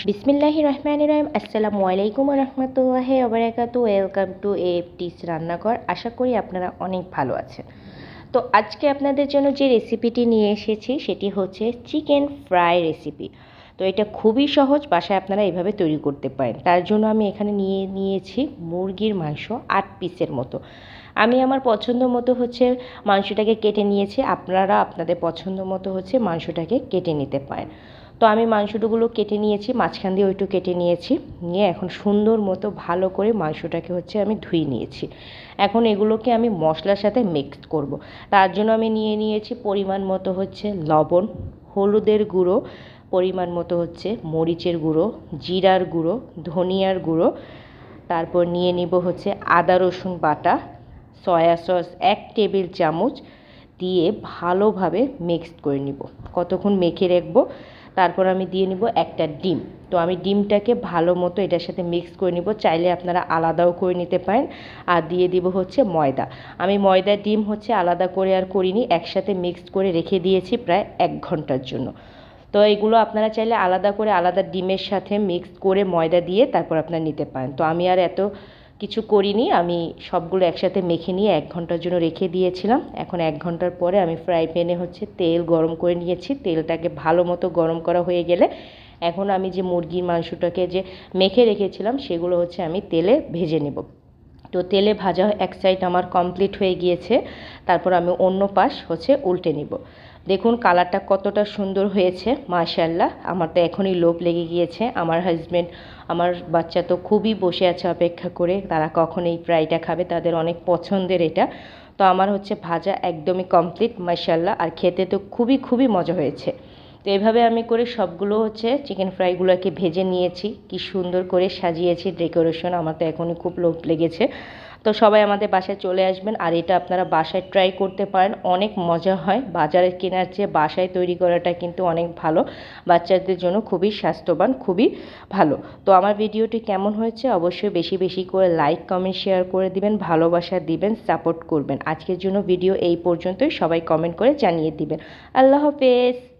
বিসমিল্লাহির রহমানির রহিম। আসসালামু আলাইকুম ওয়া রাহমাতুল্লাহি ওয়া বারাকাতুহু। ওয়েলকাম টু এফটিস রান্নাঘর। আশা করি আপনারা অনেক ভালো আছেন। তো আজকে আপনাদের জন্য যে রেসিপিটি নিয়ে এসেছি সেটি হচ্ছে চিকেন ফ্রাই রেসিপি। তো এটা খুবই সহজ, বাসায় আপনারা এভাবে তৈরি করতে পারেন। তার জন্য আমি এখানে নিয়েছি মুরগির মাংস 8 পিসের মতো। আমি আমার পছন্দ মতো মাংসটাকে কেটে নিয়েছি। আপনারা আপনাদের পছন্দ মতো মাংসটাকে কেটে নিতে পারেন। তো আমি মাংসগুলো কেটে নিয়েছি, মাঝখান দিয়ে ওইটু কেটে নিয়েছি, নিয়ে এখন সুন্দর মতো ভালো করে মাংসটাকে আমি ধুয়ে নিয়েছি। এখন এগুলোকে আমি মশলার সাথে মিক্স করব। তার জন্য আমি নিয়েছি পরিমাণ মতো লবণ, হলুদের গুঁড়ো, পরিমাণ মতো মরিচের গুঁড়ো, জিরার গুঁড়ো, ধনিয়ার গুঁড়ো, তারপর নিয়ে নিব আদা রসুন বাটা, সয়া সস 1 টেবিল চামচ দিয়ে ভালোভাবে মিক্সড করে নিব। কতক্ষণ মেখে রাখবো। তারপর আমি দিয়ে নিব একটা ডিম। তো আমি ডিমটাকে ভালো মতো এটার সাথে মিক্স করে নিব। চাইলে আপনারা আলাদাও করে নিতে পারেন। আর দিয়ে দিব ময়দা। আমি ময়দা ডিম আলাদা করে আর করিনি, একসাথে মিক্সড করে রেখে দিয়েছি প্রায় 1 ঘন্টার জন্য। তো এগুলো আপনারা চাইলে আলাদা করে আলাদা ডিমের সাথে মিক্স করে ময়দা দিয়ে তারপর আপনারা নিতে পারেন। তো আমি আর এত কিছু করিনি, আমি সবগুলো একসাথে মেখে নিয়ে 1 ঘন্টার জন্য রেখে দিয়েছিলাম। এখন 1 ঘন্টার পরে আমি ফ্রাই প্যানে তেল গরম করে নিয়েছি। তেলটাকে ভালো মতো গরম করা হয়ে গেলে এখন আমি যে মুরগির মাংসটাকে যে মেখে রেখেছিলাম সেগুলো আমি তেলে ভেজে নেব। তো তেলে ভাজা এক সাইড আমার কমপ্লিট হয়ে গিয়েছে। তারপর আমি অন্য পাশ উল্টে নিব। দেখুন কালারটা কতটা সুন্দর হয়েছে, মাশাআল্লাহ। আমার তো এখনই লোভ লেগে গিয়েছে। আমার হাজব্যান্ড, আমার বাচ্চা তো খুবই বসে আছে অপেক্ষা করে, তারা কখন এই ফ্রাইটা খাবে, তাদের অনেক পছন্দের এটা। তো আমার ভাজা একদমই কমপ্লিট, মাশাআল্লাহ। আর খেতে তো খুবই খুবই মজা হয়েছে। তো এভাবে আমি করে সবগুলো চিকেন ফ্রাইগুলোকে ভেজে নিয়েছি। কি সুন্দর করে সাজিয়েছি ডেকোরেশন, আমার তো এখনই খুব লোভ লেগেছে। তো সবাই আমাদের বাসায় চলে আসবেন, আর এটা আপনারা বাসায় ট্রাই করতে পারেন, অনেক মজা হয়। বাজারে কেনার চেয়ে বাসায় তৈরি করাটা কিন্তু অনেক ভালো, বাচ্চাদের জন্য খুবই স্বাস্থ্যবান, খুবই ভালো। তো আমার ভিডিওটি কেমন হয়েছে অবশ্যই বেশি বেশি করে লাইক কমেন্ট শেয়ার করে দিবেন, ভালোবাসা দিবেন, সাপোর্ট করবেন। আজকের জন্য ভিডিও এই পর্যন্তই, সবাই কমেন্ট করে জানিয়ে দিবেন। আল্লাহ হাফেজ।